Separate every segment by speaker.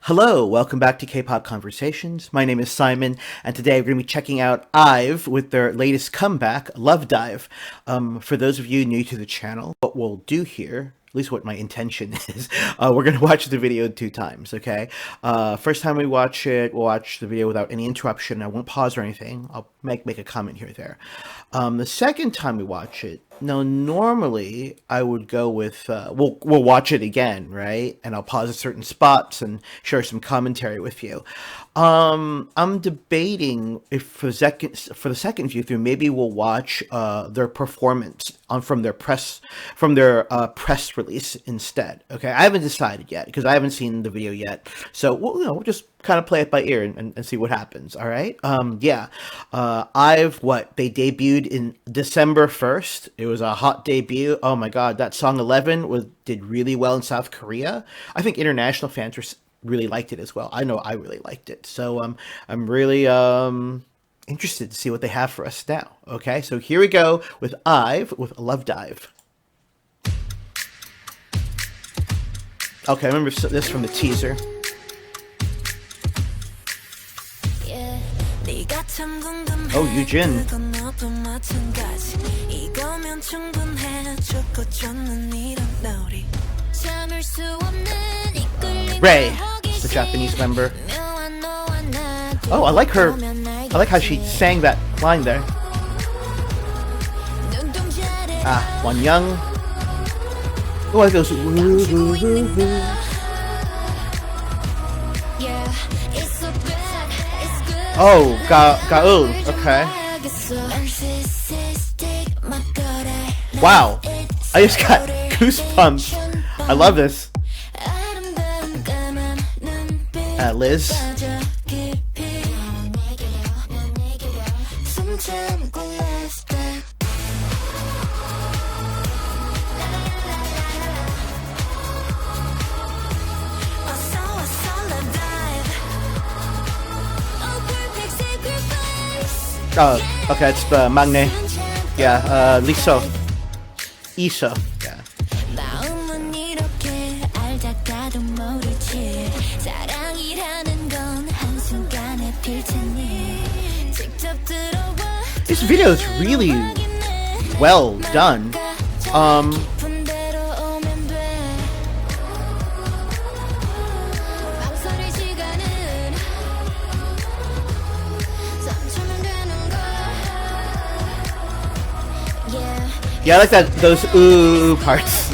Speaker 1: Hello, welcome back to K-pop Conversations. My name is Simon, and today we're going to be checking out IVE with their latest comeback, Love Dive. For those of you new to the channel, what we'll do here, at least what my intention is, we're going to watch the video 2 times, okay? First time we watch it, we'll watch the video without any interruption. I won't pause or anything. I'll make a comment here or there. The second time we watch it, now normally I would go with we'll watch it again, right? And I'll pause at certain spots and share some commentary with you. I'm debating if for the second view through, maybe we'll watch their performance from their press release instead. Okay, I haven't decided yet because I haven't seen the video yet. So we'll just kind of play it by ear and see what happens. All right. They debuted in December 1st. It was a hot debut. Oh my God, that song 11 did really well in South Korea. I think international fans really liked it as well. I know I really liked it. So I'm really interested to see what they have for us now. Okay, so here we go with IVE with Love Dive. Okay, I remember this from the teaser. Oh, Eugene. Ray, the Japanese member. Oh, I like her. I like how she sang that line there. Won Young. Oh, it goes. Oh, Gaul. Okay. Wow. I just got goosebumps. I love this. Liz. Okay, it's Magne. Yeah, Liso. Iso. Yeah. This video is really well done. Yeah, I like those ooh parts.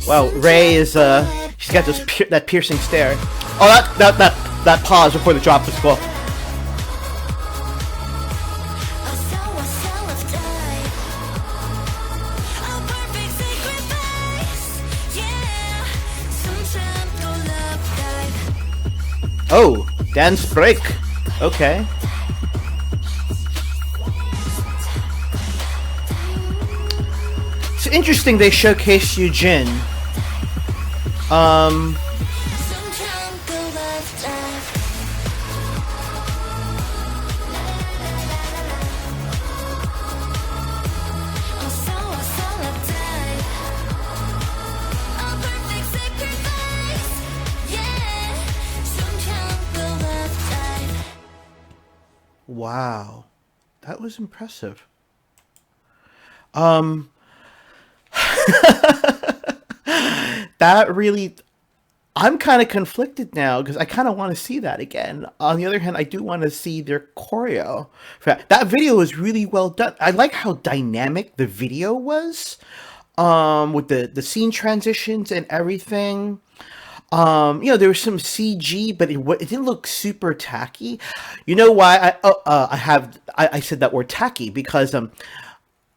Speaker 1: Wow, Ray is she's got that piercing stare. Oh, that pause before the drop was cool. Oh, dance break. Okay. It's interesting they showcase Eugene. Wow, that was impressive. That really, I'm kind of conflicted now because I kind of want to see that again. On the other hand, I do want to see their choreo. That video was really well done. I like how dynamic the video was, with the scene transitions and everything. There was some CG, but it didn't look super tacky. You know why I said that word tacky? Because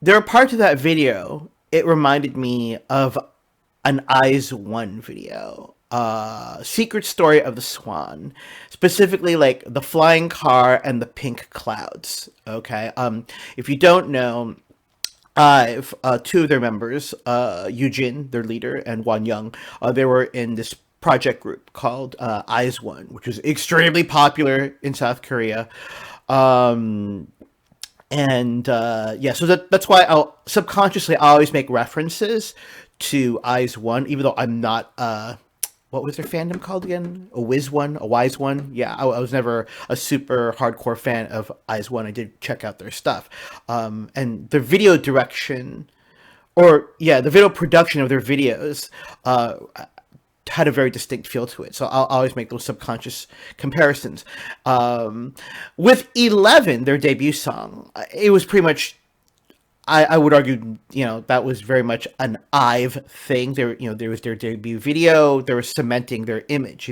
Speaker 1: there are parts of that video, it reminded me of an IVE video. Secret Story of the Swan, specifically like the flying car and the pink clouds. Okay. If you don't know, two of their members, Eugene, their leader, and Won Young, they were in this project group called IVE, which was extremely popular in South Korea. Um, and yeah, so that's why I'll subconsciously I always make references to IVE, even though I'm not what was their fandom called again? A Wiz One, a Wise One. Yeah, I was never a super hardcore fan of IVE. I did check out their stuff, and their video direction, or yeah, the video production of their videos. Had a very distinct feel to it. So I'll always make those subconscious comparisons. With 11, their debut song, it was pretty much, I would argue, that was very much an IVE thing. There was their debut video. They were cementing their image.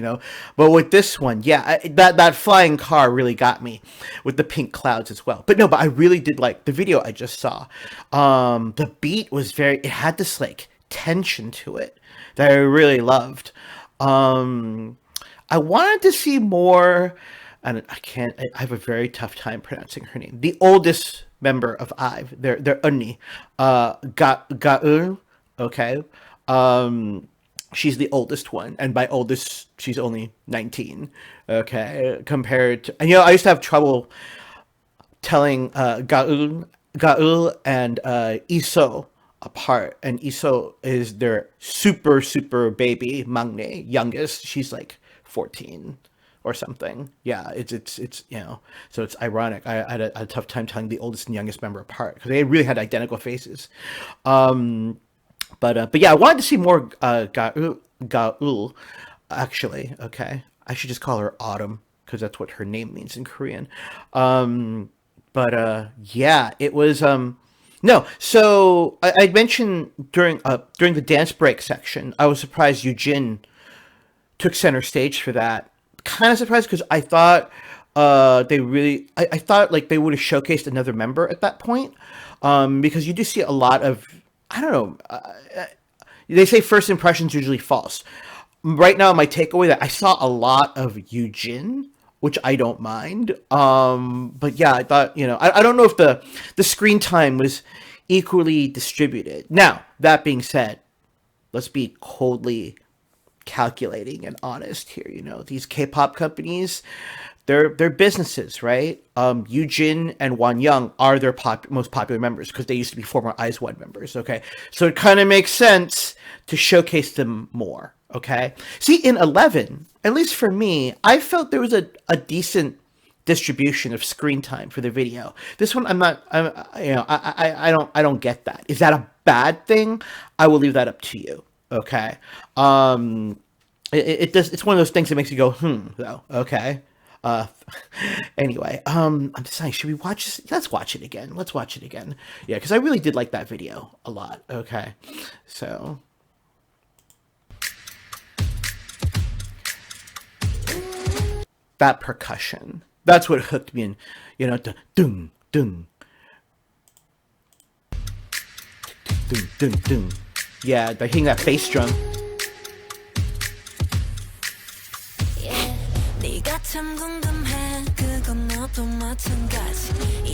Speaker 1: But with this one, yeah, that flying car really got me, with the pink clouds as well. But no, but I really did like the video I just saw. The beat was it had this like tension to it that I really loved. I wanted to see more, and I can't. I have a very tough time pronouncing her name. The oldest member of IVE, their Unni, Gaul. Okay, she's the oldest one, and by oldest, she's only 19. Okay, compared to, and I used to have trouble telling Gaul and Iso apart, and Iso is their super baby maknae, youngest. She's like 14 or something. Yeah, it's so it's ironic. I had a tough time telling the oldest and youngest member apart because they really had identical faces. But yeah, I wanted to see more Gaul actually. Okay, I should just call her Autumn because that's what her name means in Korean. But yeah, it was no. So I mentioned during the dance break section, I was surprised Eugene took center stage for that. Kind of surprised because I thought I thought like they would have showcased another member at that point, because you do see a lot of, I don't know. They say first impressions usually false. Right now, my takeaway that I saw a lot of Eugene, which I don't mind. But yeah, I thought, I don't know if the screen time was equally distributed. Now, that being said, let's be coldly calculating and honest here. These K-pop companies, they're businesses, right? Eugene and Wan Young are their most popular members because they used to be former IZ*ONE members. Okay, so it kind of makes sense to showcase them more. Okay, see, in 11, at least for me, I felt there was a decent distribution of screen time for the video. This one, I don't get that. Is that a bad thing? I will leave that up to you. Okay, it does. It's one of those things that makes you go, though. Okay. Anyway, I'm deciding, should we watch this? Let's watch it again. Yeah, because I really did like that video a lot. Okay, so. That percussion. That's what hooked me in. The dun dun dun dun dun. Yeah, they're hitting that bass drum.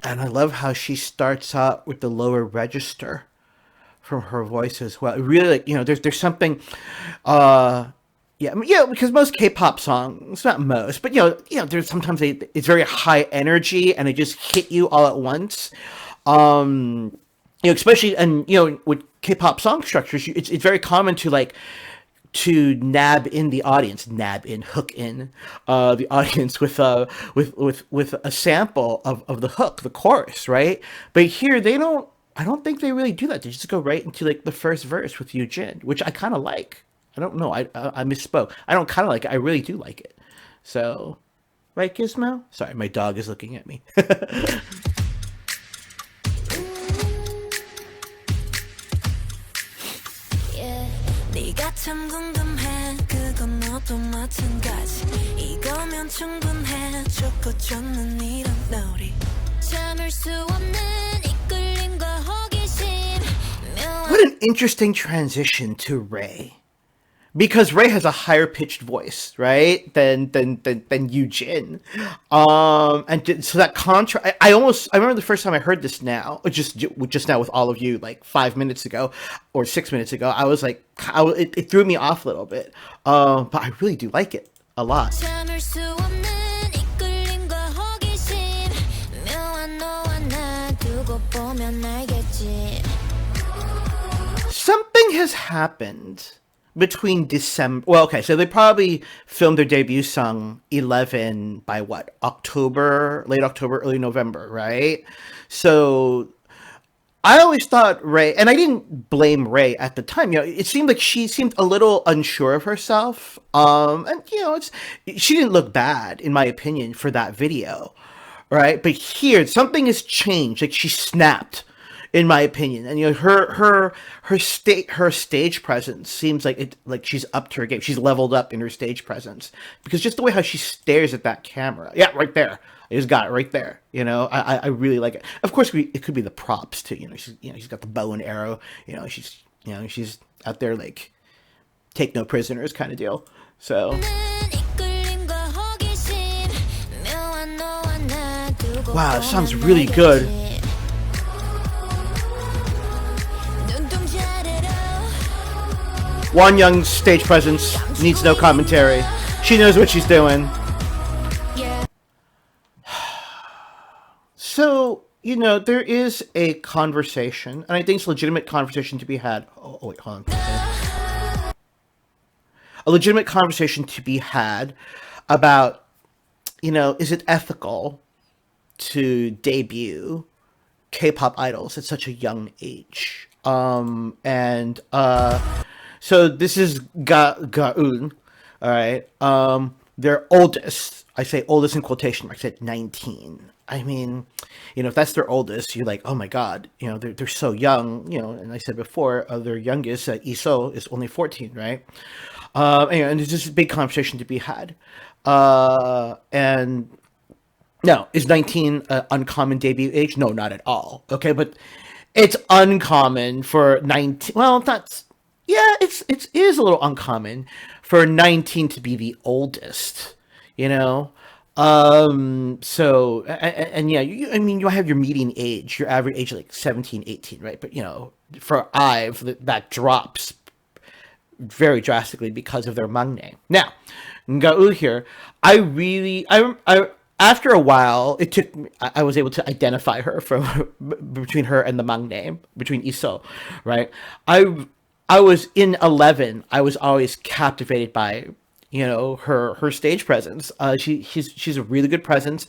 Speaker 1: And I love how she starts out with the lower register from her voice as well. Really, there's something. Yeah, because most K-pop songs, not most, but there's sometimes it's very high energy and they just hit you all at once. Especially, and with K-pop song structures, it's very common to nab in the audience, hook in the audience with a sample of the hook, the chorus, right? But here they don't. I don't think they really do that. They just go right into the first verse with Eugene, which I kind of like. I don't know. I misspoke. I don't kind of like it. I really do like it. So, right, Gizmo? Sorry, my dog is looking at me. What an interesting transition to Ray. because Ray has a higher pitched voice, right, than Eugene, so that contrast. I remember the first time I heard this now, just now with all of you, like 5 minutes ago or 6 minutes ago. I was like, it threw me off a little bit, but I really do like it a lot. Something has happened between December. Well, okay, so they probably filmed their debut song 11 by what? October, late October, early November, right? So I always thought Ray, and I didn't blame Ray at the time. It seemed like she seemed a little unsure of herself. And she didn't look bad, in my opinion, for that video, right? But here, something has changed. Like, she snapped, in my opinion, and her stage presence seems like she's upped her game. She's leveled up in her stage presence, because just the way how she stares at that camera, yeah, right there. I just got it right there. I really like it. Of course, it could be the props too. She's got the bow and arrow. She's out there like take no prisoners kind of deal. So. Wow, this song's really good. Won Young's stage presence needs no commentary. She knows what she's doing. So, there is a conversation, and I think it's a legitimate conversation to be had. Oh wait, hold on. A legitimate conversation to be had about, is it ethical to debut K-pop idols at such a young age? So this is Gaun, all right? Their oldest, I say oldest in quotation marks, at 19. I mean, if that's their oldest, you're like, oh my God, they're so young, and I said before, their youngest, Iso, is only 14, right? Anyway, and there's just a big conversation to be had. And no, is 19 an uncommon debut age? No, not at all. Okay, but it's uncommon for 19. Well, it is a little uncommon for 19 to be the oldest, So, and yeah, you have your median age, your average age, like 17, 18, right? But, for IVE, that drops very drastically because of their maknae. Now, Ngau here, after a while, I was able to identify her between her and the maknae, between Iso, right? I was in 11. I was always captivated by, her stage presence. She's a really good presence.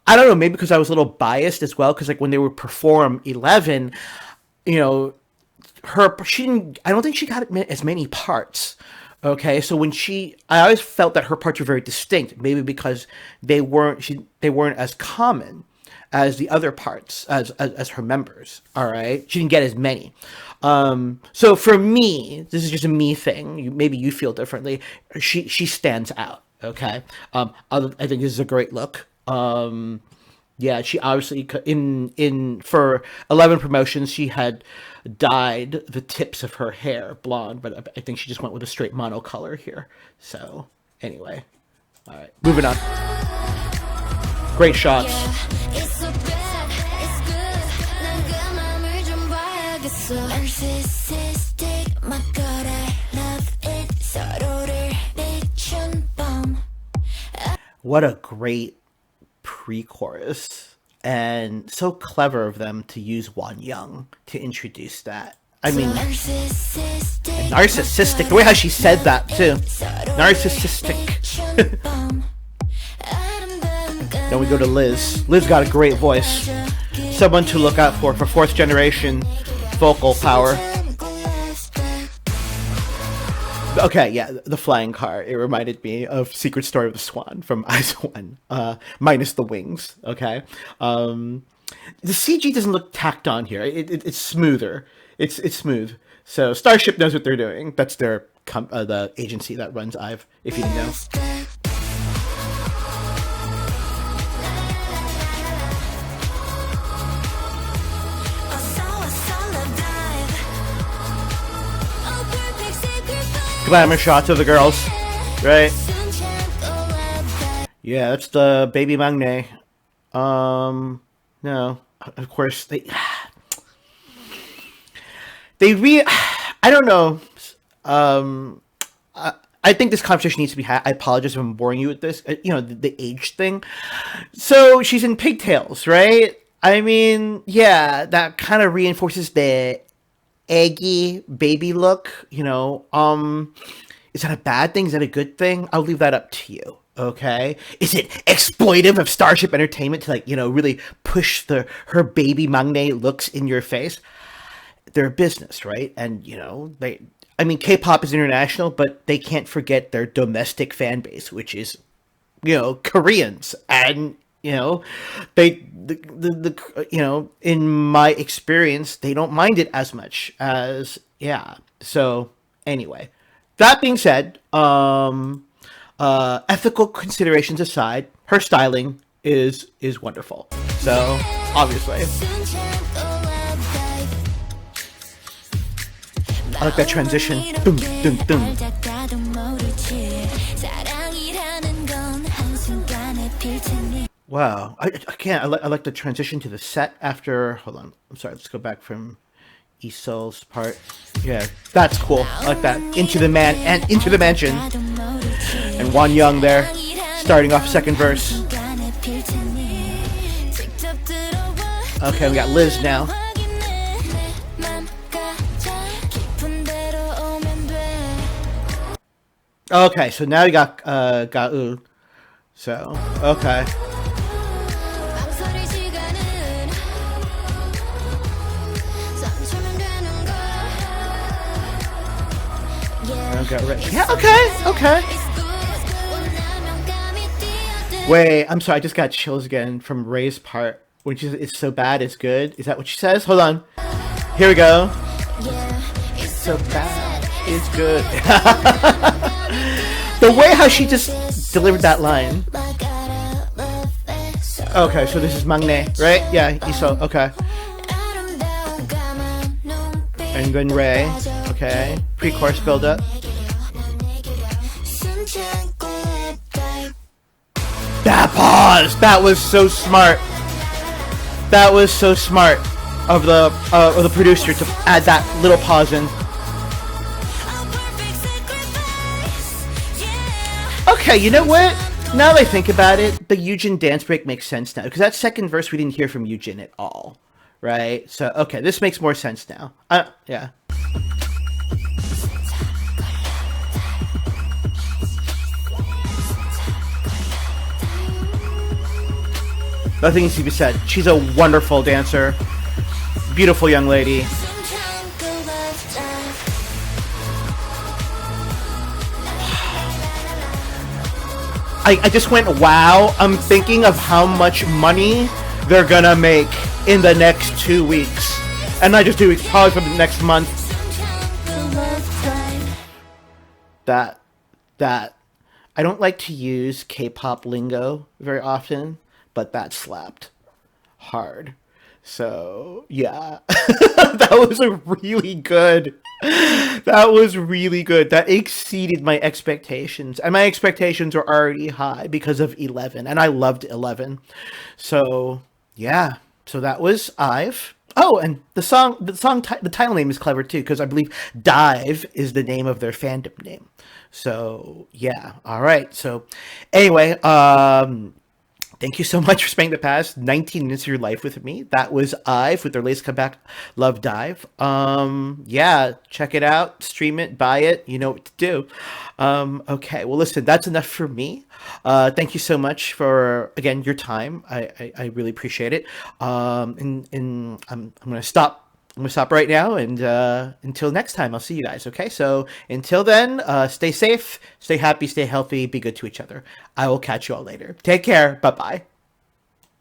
Speaker 1: I don't know, maybe because I was a little biased as well, because like when they would perform 11, I don't think she got as many parts. Okay, so I always felt that her parts were very distinct, maybe because they weren't as common as the other parts, as her members. All right, she didn't get as many. So for me, this is just a me thing. Maybe you feel differently. She stands out. Okay, I think this is a great look. Yeah, she obviously for 11 promotions, she had dyed the tips of her hair blonde, but I think she just went with a straight monocolor here. So anyway, all right, moving on. Great shots. What a great pre-chorus, and so clever of them to use Won Young to introduce that. I mean, narcissistic, the way how she said that too. Narcissistic. Then we go to Liz. Liz got a great voice. Someone to look out for fourth generation vocal power. Okay, yeah, the flying car. It reminded me of Secret Story of the Swan from IVE 1, minus the wings. Okay, the CG doesn't look tacked on here. It's smoother. It's smooth. So Starship knows what they're doing. That's their the agency that runs IVE. If you didn't know. glamour shots of the girls, right? Yeah, that's the baby Magne. No, of course they I don't know. Um, I think this conversation needs to be had. I apologize if I'm boring you with this. The age thing. So she's in pigtails, right? I mean, yeah, that kind of reinforces the eggy baby look. Is that a bad thing? Is that a good thing? I'll leave that up to you. Okay, is it exploitive of Starship Entertainment to really push her baby Magne looks in your face? They're a business, right? And K-pop is international, but they can't forget their domestic fan base, which is Koreans, and in my experience, they don't mind it as much as So anyway, that being said, ethical considerations aside, her styling is wonderful. So obviously, I like that transition. Boom, boom, boom. Wow, I can't. I like the transition to the set after. Hold on, I'm sorry. Let's go back from Isol's part. Yeah, that's cool. I like that. Into the mansion. And Wan Young there, starting off second verse. Okay, we got Liz now. Okay, so now we got Gao. So, okay. Yeah, okay. Wait, I'm sorry, I just got chills again from Ray's part, which is it's so bad it's good. Is that what she says? Hold on. Here we go. It's so bad it's good. The way how she just delivered that line. Okay, so this is Magne, right? Yeah, Iso, okay. And then Ray, okay. Pre-chorus build-up. That pause! That was so smart. That was so smart of the producer to add that little pause in. Okay, you know what? Now that I think about it, the Yujin dance break makes sense now. Because that second verse we didn't hear from Yujin at all. Right? So, okay, this makes more sense now. Yeah. Nothing needs to be said. She's a wonderful dancer. Beautiful young lady. I just went, wow. I'm thinking of how much money they're gonna make in the next 2 weeks. And not just 2 weeks, probably for the next month. That. I don't like to use K-pop lingo very often, but that slapped hard. So, yeah. That was really good. That was really good. That exceeded my expectations. And my expectations were already high because of 11. And I loved 11. So, yeah. So that was IVE. Oh, and the title name is clever too, because I believe Dive is the name of their fandom name. So, yeah. All right. So, anyway, thank you so much for spending the past 19 minutes of your life with me. That was IVE with their latest comeback, Love Dive. Yeah, check it out, stream it, buy it. You know what to do. Okay, well, listen, that's enough for me. Thank you so much for, again, your time. I really appreciate it. And I'm gonna stop. I'm gonna stop right now, and until next time, I'll see you guys. Okay, so until then, stay safe, stay happy, stay healthy, be good to each other. I will catch you all later. Take care. Bye bye.